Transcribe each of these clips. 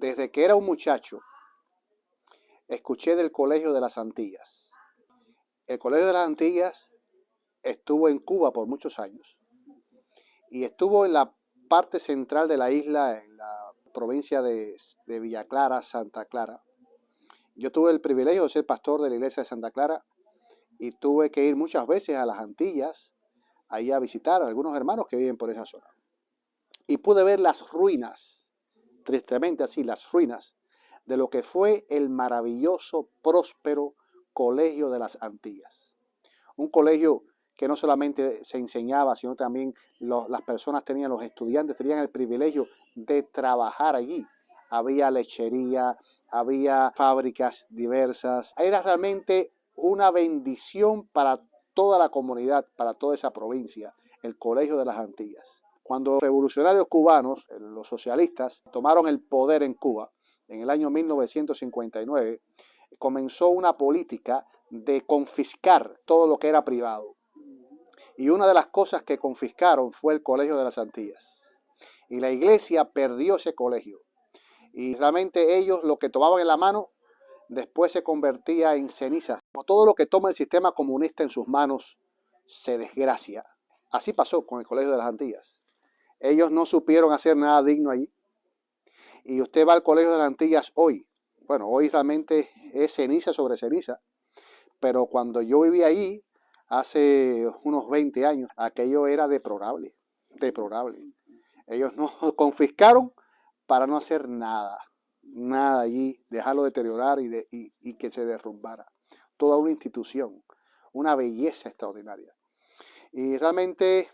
Desde que era un muchacho, escuché del Colegio de las Antillas. El Colegio de las Antillas estuvo en Cuba por muchos años y estuvo en la parte central de la isla, en la provincia de Villa Clara, Santa Clara. Yo tuve el privilegio de ser pastor de la iglesia de Santa Clara y tuve que ir muchas veces a las Antillas, ahí a visitar a algunos hermanos que viven por esa zona. Y pude ver las ruinas, tristemente así, las ruinas de lo que fue el maravilloso, próspero Colegio de las Antillas. Un colegio que no solamente se enseñaba, sino también las personas tenían, los estudiantes tenían el privilegio de trabajar allí. Había lechería, había fábricas diversas. Era realmente una bendición para toda la comunidad, para toda esa provincia, el Colegio de las Antillas. Cuando los revolucionarios cubanos, los socialistas, tomaron el poder en Cuba, en el año 1959, comenzó una política de confiscar todo lo que era privado. Y una de las cosas que confiscaron fue el Colegio de las Antillas. Y la iglesia perdió ese colegio. Y realmente ellos lo que tomaban en la mano después se convertía en cenizas. Como todo lo que toma el sistema comunista en sus manos se desgracia. Así pasó con el Colegio de las Antillas. Ellos no supieron hacer nada digno allí. Y usted va al Colegio de las Antillas hoy. Bueno, hoy realmente es ceniza sobre ceniza. Pero cuando yo vivía allí, hace unos 20 años, aquello era deplorable, deplorable. Ellos nos confiscaron para no hacer nada, nada allí, dejarlo deteriorar y que se derrumbara. Toda una institución, una belleza extraordinaria. Y realmente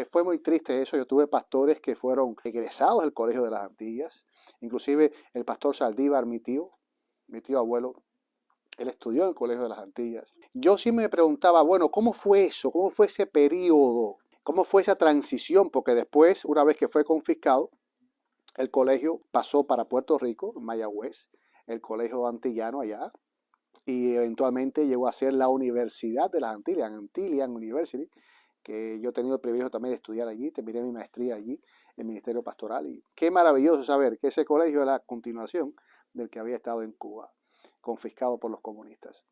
fue muy triste eso. Yo tuve pastores que fueron egresados del Colegio de las Antillas, inclusive el pastor Saldívar, mi tío abuelo. Él estudió en el Colegio de las Antillas. Yo sí me preguntaba, bueno, ¿cómo fue eso? ¿Cómo fue ese periodo? ¿Cómo fue esa transición? Porque después, una vez que fue confiscado, el colegio pasó para Puerto Rico, Mayagüez, el colegio antillano allá, y eventualmente llegó a ser la Universidad de las Antillas, Antillian University, que yo he tenido el privilegio también de estudiar allí, terminé mi maestría allí, en Ministerio Pastoral, y qué maravilloso saber que ese colegio era la continuación del que había estado en Cuba, confiscado por los comunistas.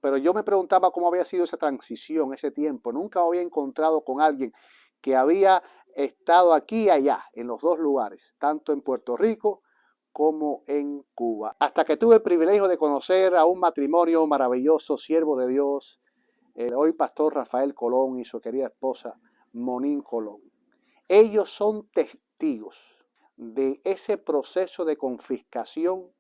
Pero yo me preguntaba cómo había sido esa transición, ese tiempo. Nunca había encontrado con alguien que había estado aquí y allá, en los dos lugares, tanto en Puerto Rico como en Cuba. Hasta que tuve el privilegio de conocer a un matrimonio maravilloso, siervo de Dios, el hoy pastor Rafael Colón y su querida esposa Monín Colón. Ellos son testigos de ese proceso de confiscación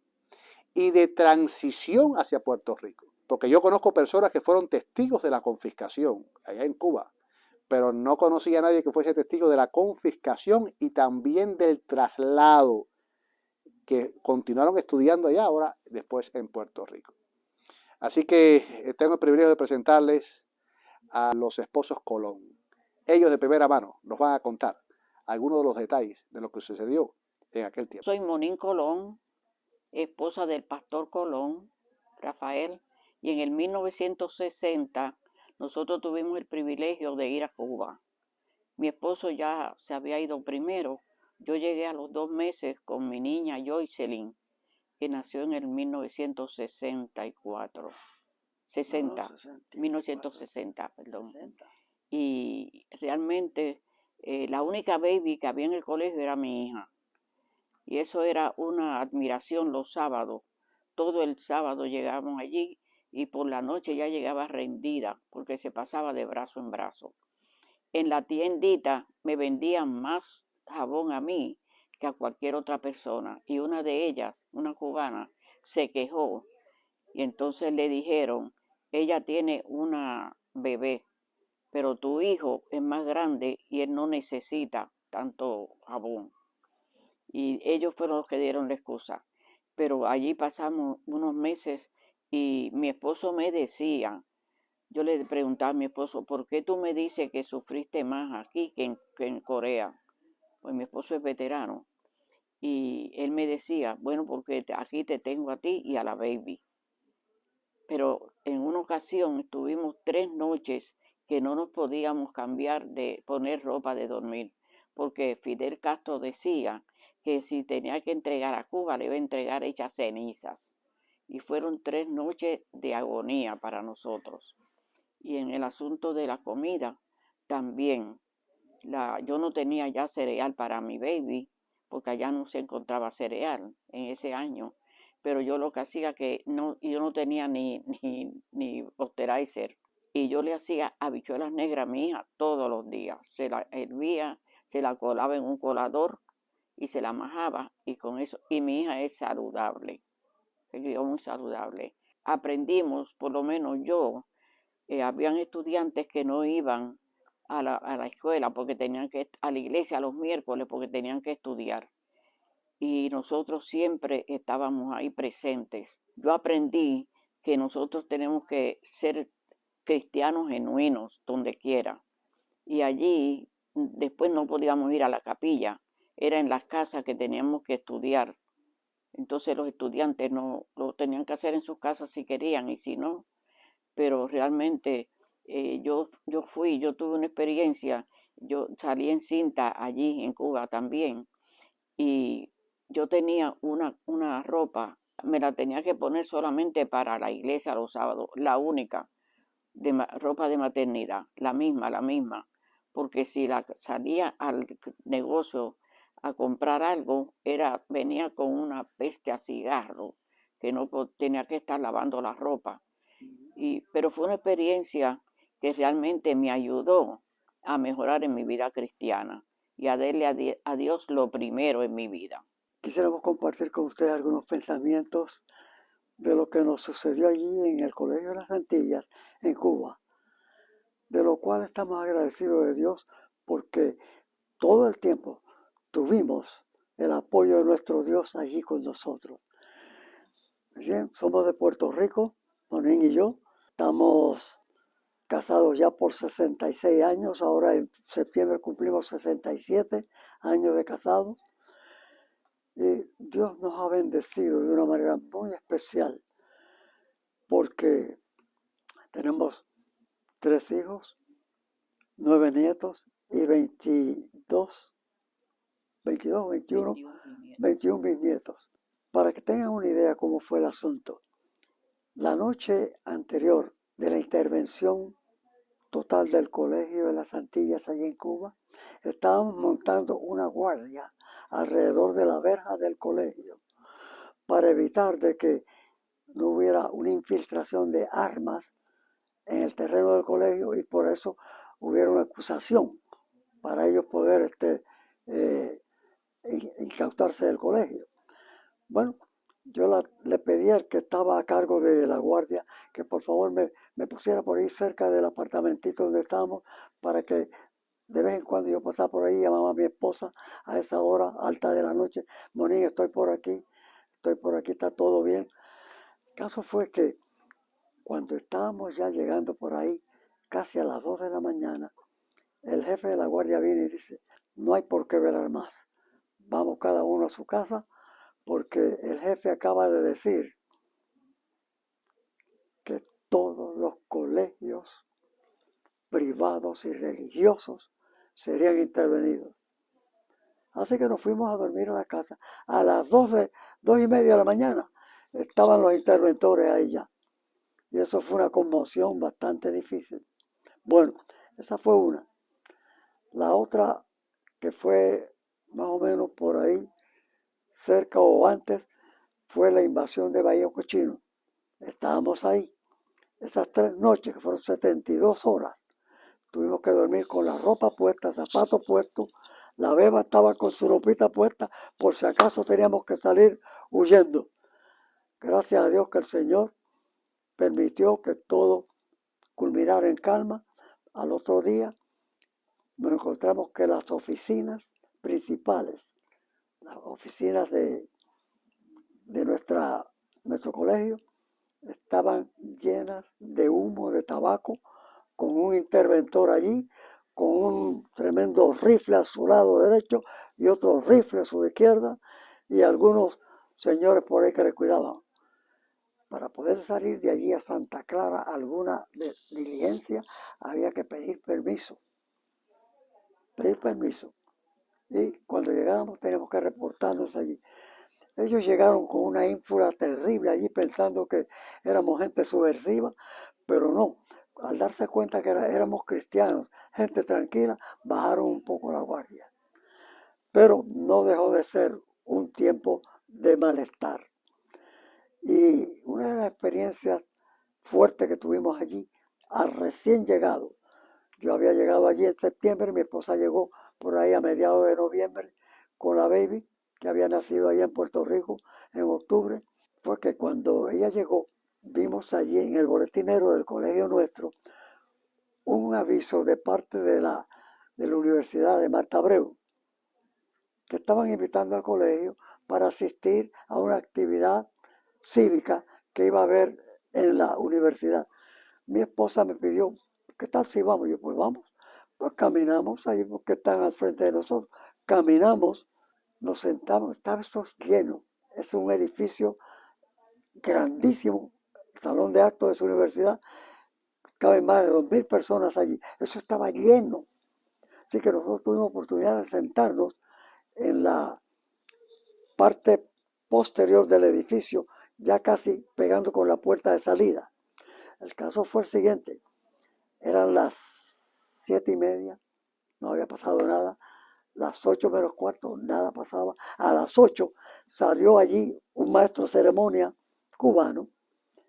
y de transición hacia Puerto Rico. Porque yo conozco personas que fueron testigos de la confiscación allá en Cuba, pero no conocía a nadie que fuese testigo de la confiscación y también del traslado, que continuaron estudiando allá ahora, después en Puerto Rico. Así que tengo el privilegio de presentarles a los esposos Colón. Ellos de primera mano nos van a contar algunos de los detalles de lo que sucedió en aquel tiempo. Soy Monín Colón, esposa del pastor Colón, Rafael, y en el 1960 nosotros tuvimos el privilegio de ir a Cuba. Mi esposo ya se había ido primero. Yo llegué a los 2 meses con mi niña Joycelyn, que nació en el 1964. 1960, perdón. 60. Y realmente la única baby que había en el colegio era mi hija. Y eso era una admiración los sábados. Todo el sábado llegábamos allí y por la noche ya llegaba rendida porque se pasaba de brazo en brazo. En la tiendita me vendían más jabón a mí que a cualquier otra persona. Y una de ellas, una cubana, se quejó y entonces le dijeron, ella tiene una bebé, pero tu hijo es más grande y él no necesita tanto jabón. Y ellos fueron los que dieron la excusa. Pero allí pasamos unos meses y mi esposo me decía, yo le preguntaba a mi esposo, ¿por qué tú me dices que sufriste más aquí que en Corea? Pues mi esposo es veterano. Y él me decía, bueno, porque aquí te tengo a ti y a la baby. Pero en una ocasión estuvimos 3 noches que no nos podíamos cambiar de poner ropa de dormir, porque Fidel Castro decía que si tenía que entregar a Cuba, le iba a entregar hechas cenizas. Y fueron 3 noches de agonía para nosotros. Y en el asunto de la comida, también. Yo no tenía ya cereal para mi baby, porque allá no se encontraba cereal en ese año. Pero yo lo que hacía que yo no tenía ni posterizer. Y yo le hacía habichuelas negras a mi hija todos los días. Se la hervía, se la colaba en un colador y se la majaba. Y con eso, y mi hija es saludable, se crió muy saludable. Aprendimos, por lo menos yo, habían estudiantes que no iban a la escuela porque tenían a la iglesia los miércoles porque tenían que estudiar. Y nosotros siempre estábamos ahí presentes. Yo aprendí que nosotros tenemos que ser cristianos genuinos donde quiera. Y allí después no podíamos ir a la capilla, era en las casas que teníamos que estudiar. Entonces los estudiantes no lo tenían que hacer en sus casas si querían y si no. Pero realmente yo tuve una experiencia, yo salí en cinta allí en Cuba también y yo tenía una ropa, me la tenía que poner solamente para la iglesia los sábados, la única ropa de maternidad, la misma, porque si salía al negocio a comprar algo, venía con una peste a cigarro, que no tenía que estar lavando la ropa. Pero fue una experiencia que realmente me ayudó a mejorar en mi vida cristiana y a darle a Dios lo primero en mi vida. Quisiéramos compartir con ustedes algunos pensamientos de lo que nos sucedió allí en el Colegio de las Antillas, en Cuba, de lo cual estamos agradecidos de Dios porque todo el tiempo tuvimos el apoyo de nuestro Dios allí con nosotros. Bien, somos de Puerto Rico, Monín y yo, estamos casados ya por 66 años, ahora en septiembre cumplimos 67 años de casados. Y Dios nos ha bendecido de una manera muy especial porque tenemos 3 hijos, 9 nietos y 22, 21 bisnietos. Para que tengan una idea cómo fue el asunto, la noche anterior de la intervención total del Colegio de las Antillas allí en Cuba, estábamos montando una guardia alrededor de la verja del colegio para evitar de que no hubiera una infiltración de armas en el terreno del colegio y por eso hubiera una acusación para ellos poder incautarse del colegio. Bueno, yo le pedí al que estaba a cargo de la guardia que por favor me pusiera por ahí cerca del apartamentito donde estábamos para que de vez en cuando yo pasaba por ahí, llamaba a mi esposa a esa hora alta de la noche, Monín, estoy por aquí, está todo bien. El caso fue que cuando estábamos ya llegando por ahí, casi a las 2 de la mañana, el jefe de la guardia viene y dice, no hay por qué velar más, vamos cada uno a su casa, porque el jefe acaba de decir que todos los colegios privados y religiosos serían intervenidos. Así que nos fuimos a dormir a la casa. A las 2:30 de la mañana estaban los interventores ahí ya. Y eso fue una conmoción bastante difícil. Bueno, esa fue una. La otra, que fue más o menos por ahí, cerca o antes, fue la invasión de Bahía Cochino. Estábamos ahí. Esas 3 noches, que fueron 72 horas, tuvimos que dormir con la ropa puesta, zapatos puestos. La beba estaba con su ropita puesta por si acaso teníamos que salir huyendo. Gracias a Dios que el Señor permitió que todo culminara en calma. Al otro día nos encontramos que las oficinas principales, las oficinas de nuestro colegio, estaban llenas de humo de tabaco, con un interventor allí, con un tremendo rifle a su lado derecho y otro rifle a su izquierda, y algunos señores por ahí que le cuidaban. Para poder salir de allí a Santa Clara, alguna diligencia, había que pedir permiso. y cuando llegáramos teníamos que reportarnos allí. Ellos llegaron con una ínfula terrible allí pensando que éramos gente subversiva, pero no. Al darse cuenta que éramos cristianos, gente tranquila, bajaron un poco la guardia. Pero no dejó de ser un tiempo de malestar. Y una de las experiencias fuertes que tuvimos allí, al recién llegado, yo había llegado allí en septiembre, mi esposa llegó por ahí a mediados de noviembre con la baby, que había nacido allá en Puerto Rico en octubre. Fue que cuando ella llegó, vimos allí en el boletinero del colegio nuestro un aviso de parte de la Universidad de Marta Abreu, que estaban invitando al colegio para asistir a una actividad cívica que iba a haber en la universidad. Mi esposa me pidió, ¿qué tal si vamos? Yo, pues vamos. Pues caminamos ahí porque están al frente de nosotros. Caminamos, nos sentamos, estaba eso lleno. Es un edificio grandísimo, el salón de actos de su universidad. Caben más de 2,000 personas allí. Eso estaba lleno. Así que nosotros tuvimos oportunidad de sentarnos en la parte posterior del edificio, ya casi pegando con la puerta de salida. El caso fue el siguiente. Eran las 7:30, no había pasado nada. Las 8 menos cuarto, nada pasaba. A las 8 salió allí un maestro de ceremonia cubano.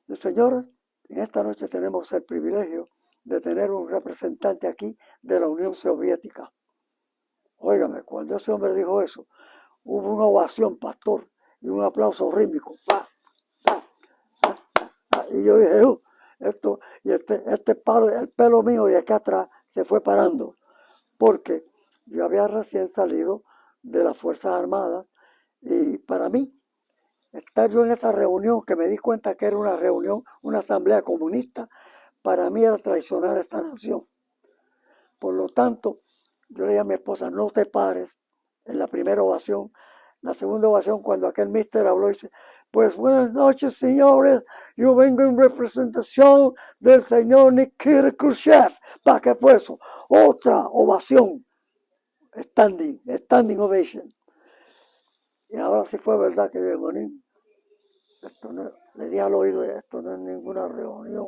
Y señores, en esta noche tenemos el privilegio de tener un representante aquí de la Unión Soviética. Óigame, cuando ese hombre dijo eso, hubo una ovación, pastor, y un aplauso rítmico. ¡Pa! ¡Pa! ¡Pa! ¡Pa! Y yo dije, esto, y el pelo mío de acá atrás se fue parando, porque yo había recién salido de las Fuerzas Armadas, y para mí, estar yo en esa reunión, que me di cuenta que era una reunión, una asamblea comunista, para mí era traicionar a esta nación. Por lo tanto, yo le dije a mi esposa, no te pares en la primera ovación. La segunda ovación, cuando aquel mister habló, dice, pues buenas noches, señores, yo vengo en representación del señor Nikita Khrushchev. ¿Para qué fue eso? Otra ovación, standing ovation. Y ahora sí fue verdad que esto no, le di al oído, esto no es ninguna reunión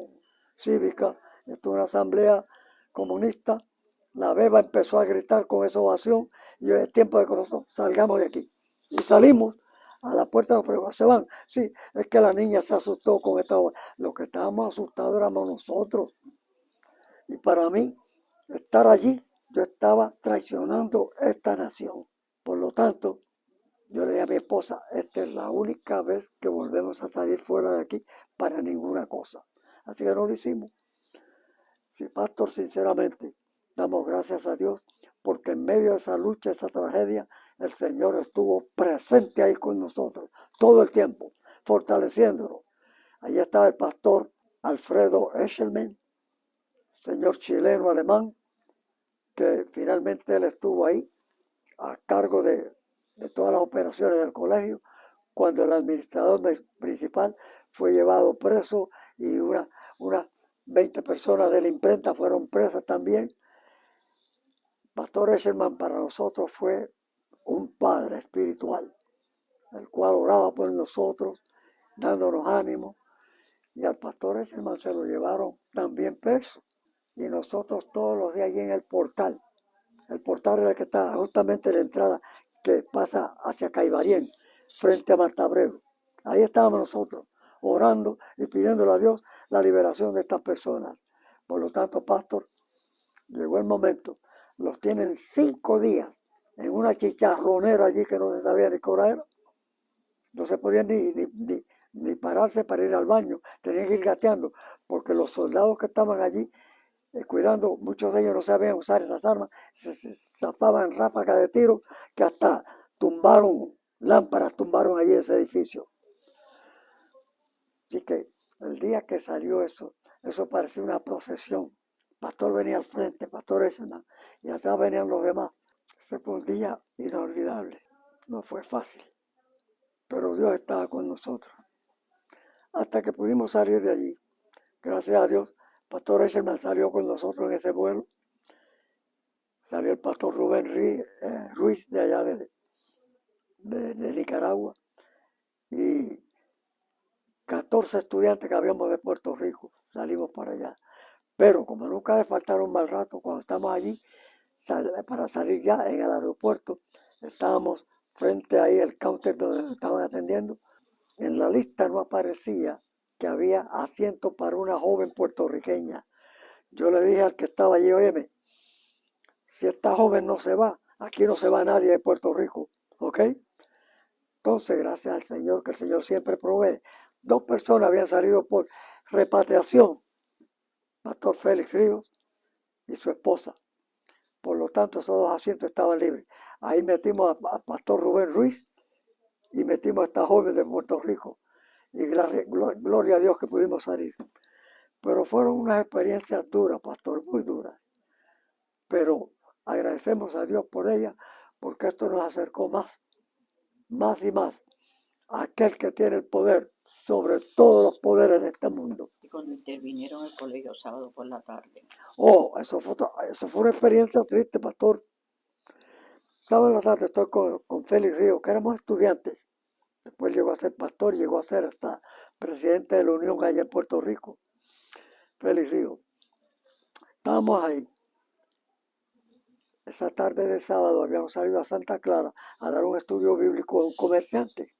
cívica, esto es una asamblea comunista. La beba empezó a gritar con esa ovación y es tiempo de que nosotros salgamos de aquí. Y salimos a la puerta de los pruebas. Se van. Sí, es que la niña se asustó con esta ovación. Lo que estábamos asustados éramos nosotros. Y para mí, estar allí, yo estaba traicionando esta nación. Por lo tanto, yo le dije a mi esposa, esta es la única vez que volvemos a salir fuera de aquí para ninguna cosa. Así que no lo hicimos. Sí, pastor, sinceramente, damos gracias a Dios porque en medio de esa lucha, esa tragedia, el Señor estuvo presente ahí con nosotros todo el tiempo, fortaleciéndonos. Allí estaba el pastor Alfredo Eshelman, señor chileno alemán, que finalmente él estuvo ahí a cargo de todas las operaciones del colegio, cuando el administrador principal fue llevado preso y unas 20 personas de la imprenta fueron presas también. Pastor Eshelman para nosotros fue un padre espiritual, el cual oraba por nosotros, dándonos ánimo. Y al pastor Eshelman se lo llevaron también preso. Y nosotros todos los días allí en el portal. El portal es el que está justamente en la entrada que pasa hacia Caibarien, frente a Marta Abreu. Ahí estábamos nosotros, orando y pidiéndole a Dios la liberación de estas personas. Por lo tanto, pastor, llegó el momento. Los tienen 5 días en una chicharronera allí que no se sabía ni qué hora era. No se podían ni pararse para ir al baño. Tenían que ir gateando, porque los soldados que estaban allí cuidando, muchos de ellos no sabían usar esas armas, se zafaban ráfagas de tiro que hasta tumbaron lámparas, tumbaron allí ese edificio. Así que el día que salió eso parecía una procesión. El pastor venía al frente, pastor Eshelman, y atrás venían los demás. Ese fue un día inolvidable. No fue fácil, pero Dios estaba con nosotros. Hasta que pudimos salir de allí. Gracias a Dios, pastor Eshelman salió con nosotros en ese vuelo. salió el pastor Rubén Ruiz de allá de Nicaragua, y 14 estudiantes que habíamos de Puerto Rico, salimos para allá. Pero como nunca le faltaron mal rato, cuando estamos allí, para salir ya en el aeropuerto, estábamos frente ahí al counter donde nos estaban atendiendo. En la lista no aparecía que había asiento para una joven puertorriqueña. Yo le dije al que estaba allí, óyeme, si esta joven no se va, aquí no se va nadie de Puerto Rico, ¿ok? Entonces, gracias al Señor, que el Señor siempre provee. 2 personas habían salido por repatriación, Pastor Félix Ríos y su esposa. Por lo tanto, esos 2 asientos estaban libres. Ahí metimos a Pastor Rubén Ruiz y metimos a esta joven de Puerto Rico. Y gloria a Dios que pudimos salir. Pero fueron unas experiencias duras, pastor, muy duras. Pero agradecemos a Dios por ellas, porque esto nos acercó más y más a aquel que tiene el poder sobre todos los poderes de este mundo. Y cuando intervinieron en el colegio sábado por la tarde. Oh, eso fue una experiencia triste, pastor. Sábado por la tarde estoy con Félix Ríos, que éramos estudiantes. Después llegó a ser pastor, llegó a ser hasta presidente de la Unión allá en Puerto Rico. Félix Ríos. Estábamos ahí. Esa tarde de sábado habíamos salido a Santa Clara a dar un estudio bíblico a un comerciante.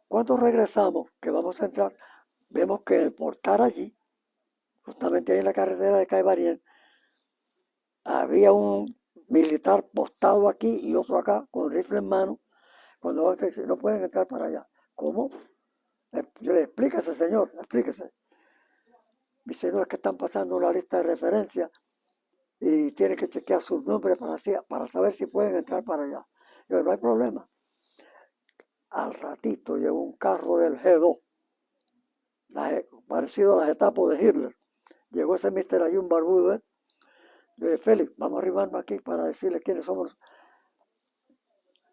Cuando regresamos, que vamos a entrar, vemos que en el portal allí, justamente ahí en la carretera de Caibarien, había un militar postado aquí y otro acá con rifle en mano. Cuando van a decir, no pueden entrar para allá. ¿Cómo? Yo le explíquese, señor, explíquese. Dice, no, es que están pasando una lista de referencia y tiene que chequear sus nombres para saber si pueden entrar para allá. Yo, no hay problema. Al ratito llegó un carro del G2, parecido a las etapas de Hitler. Llegó ese mister ahí, un barbudo, ¿eh? Yo dije, Félix, vamos a arribarnos aquí para decirle quiénes somos.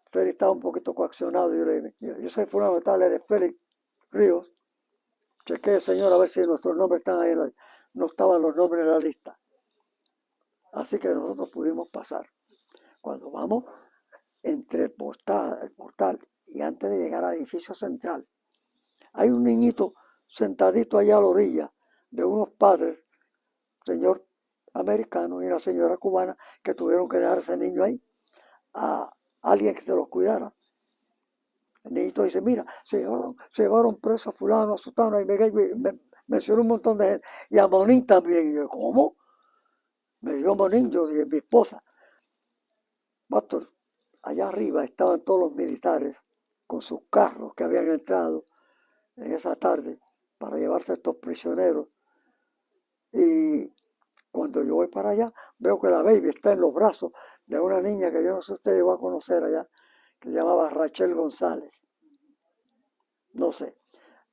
Félix estaba un poquito coaccionado. Yo le dije, yo soy fulano de tal, eres Félix Ríos. Chequee, señor, a ver si nuestros nombres están ahí. No estaban los nombres en la lista. Así que nosotros pudimos pasar. Cuando vamos entre el portal y antes de llegar al edificio central, hay un niñito sentadito allá a la orilla de unos padres, señor americano y una señora cubana, que tuvieron que dejar ese niño ahí a alguien que se los cuidara. El niñito dice, mira, se llevaron preso a fulano, a sutano, y me mencionó un montón de gente, y a Monín también. Y yo, ¿cómo? Me dio Monín, yo dije, mi esposa. Pastor, allá arriba estaban todos los militares con sus carros que habían entrado en esa tarde para llevarse a estos prisioneros. Y cuando yo voy para allá, veo que la baby está en los brazos de una niña que yo no sé si usted llegó a conocer allá, que se llamaba Rachel González. No sé.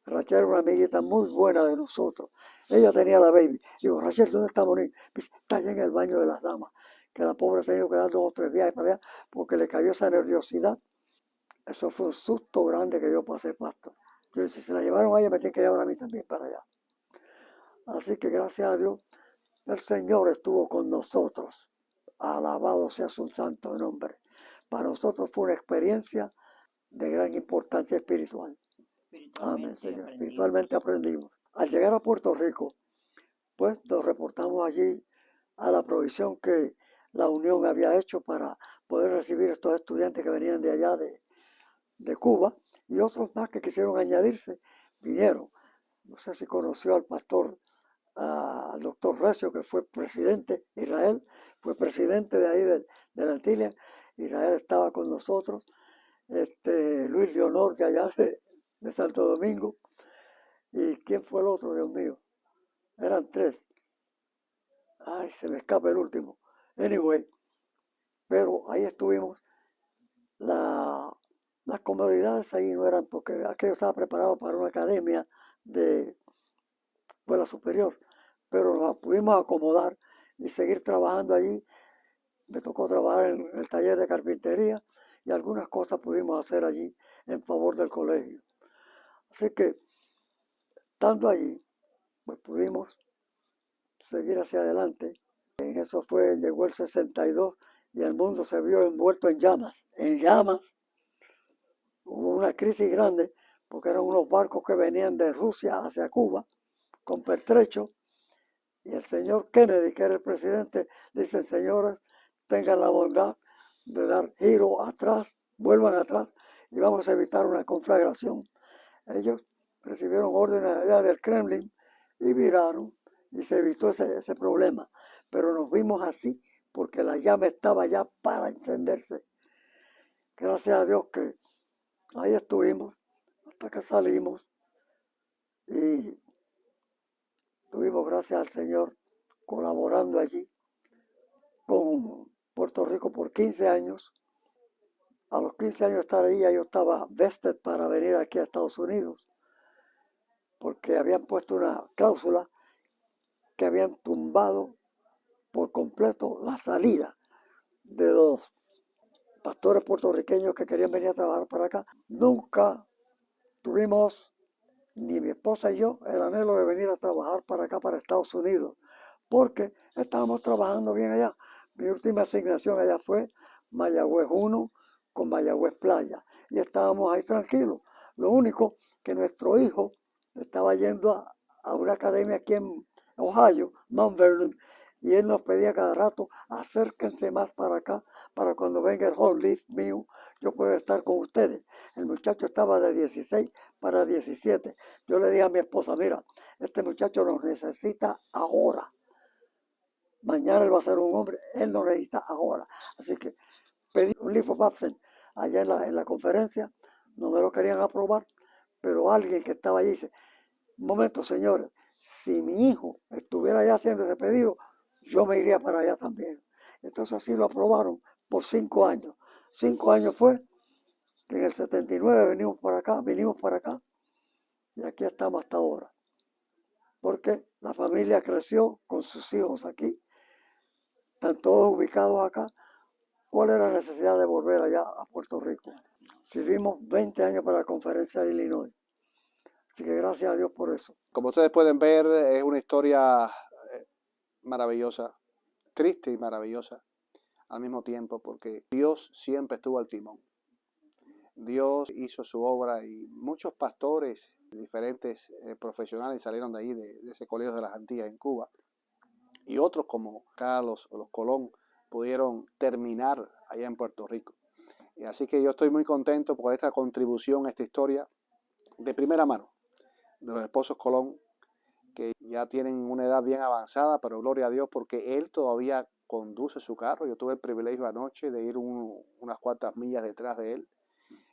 Rachel era una amiguita muy buena de nosotros. Ella tenía la baby. Digo, Rachel, ¿dónde está Monín? Está allá en el baño de las damas. Que la pobre ha tenido que dar 2 o 3 viajes para allá porque le cayó esa nerviosidad. Eso fue un susto grande que yo pasé, pastor. Yo dije, si se la llevaron a ella, me tienen que llevar a mí también para allá. Así que gracias a Dios, el Señor estuvo con nosotros. Alabado sea su santo nombre. Para nosotros fue una experiencia de gran importancia espiritual. Amén, Señor. Espiritualmente aprendimos. Al llegar a Puerto Rico, pues nos reportamos allí a la provisión que la Unión había hecho para poder recibir estos estudiantes que venían de allá de Cuba, y otros más que quisieron añadirse, vinieron. No sé si conoció al pastor, al doctor Recio, que fue presidente de Israel, fue presidente de ahí de la Antillia. Israel estaba con nosotros. Luis Leonor, de allá de Santo Domingo. ¿Y quién fue el otro, Dios mío? Eran 3. Ay, se me escapa el último. Anyway, pero ahí estuvimos. Las comodidades ahí no eran, porque aquello estaba preparado para una academia de escuela superior, pero nos pudimos acomodar y seguir trabajando allí. Me tocó trabajar en el taller de carpintería y algunas cosas pudimos hacer allí en favor del colegio. Así que, estando allí, pues pudimos seguir hacia adelante En eso llegó el 62 y el mundo se vio envuelto en llamas. En llamas. Hubo una crisis grande porque eran unos barcos que venían de Rusia hacia Cuba con pertrecho. Y el señor Kennedy, que era el presidente, dice: señores, tengan la bondad de dar giro atrás, vuelvan atrás y vamos a evitar una conflagración. Ellos recibieron órdenes allá del Kremlin y viraron y se evitó ese problema. Pero nos vimos así porque la llama estaba ya para encenderse. Gracias a Dios que ahí estuvimos hasta que salimos y tuvimos, gracias al Señor, colaborando allí con Puerto Rico por 15 años. A los 15 años de estar ahí, yo estaba vested para venir aquí a Estados Unidos, porque habían puesto una cláusula que habían tumbado por completo la salida de los pastores puertorriqueños que querían venir a trabajar para acá. Nunca tuvimos, ni mi esposa y yo, el anhelo de venir a trabajar para acá, para Estados Unidos, porque estábamos trabajando bien allá. Mi última asignación allá fue Mayagüez 1 con Mayagüez Playa, y estábamos ahí tranquilos. Lo único que nuestro hijo estaba yendo a una academia aquí en Ohio, Mount Vernon, y él nos pedía cada rato: acérquense más para acá, para cuando venga el home leave mío, yo pueda estar con ustedes. El muchacho estaba de 16 para 17. Yo le dije a mi esposa: mira, este muchacho nos necesita ahora. Mañana él va a ser un hombre, él nos necesita ahora. Así que pedí un leave of absence allá en la conferencia, no me lo querían aprobar, pero alguien que estaba allí dice: un momento, señores, si mi hijo estuviera allá haciendo ese pedido, yo me iría para allá también. Entonces así lo aprobaron por 5 años. 5 años fue que en el 79 vinimos para acá y aquí estamos hasta ahora. Porque la familia creció con sus hijos aquí, están todos ubicados acá. ¿Cuál era la necesidad de volver allá a Puerto Rico? Sirvimos 20 años para la conferencia de Illinois. Así que gracias a Dios por eso. Como ustedes pueden ver, es una historia maravillosa, triste y maravillosa al mismo tiempo, porque Dios siempre estuvo al timón. Dios hizo su obra y muchos pastores, diferentes profesionales salieron de ahí, de ese colegio de las Antillas en Cuba, y otros como Carlos o los Colón pudieron terminar allá en Puerto Rico. Y así que yo estoy muy contento por esta contribución a esta historia de primera mano de los esposos Colón, que ya tienen una edad bien avanzada, pero gloria a Dios porque él todavía conduce su carro. Yo tuve el privilegio anoche de ir unas cuantas millas detrás de él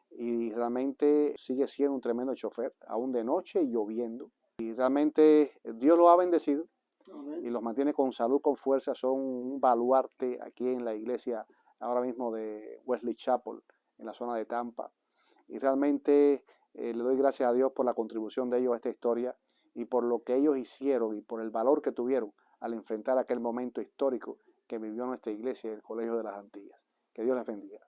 y realmente sigue siendo un tremendo chofer, aún de noche y lloviendo. Y realmente Dios lo ha bendecido. Amén. Y los mantiene con salud, con fuerza. Son un baluarte aquí en la iglesia ahora mismo de Wesley Chapel, en la zona de Tampa. Y realmente le doy gracias a Dios por la contribución de ellos a esta historia y por lo que ellos hicieron y por el valor que tuvieron al enfrentar aquel momento histórico que vivió nuestra iglesia en el Colegio de las Antillas. Que Dios les bendiga.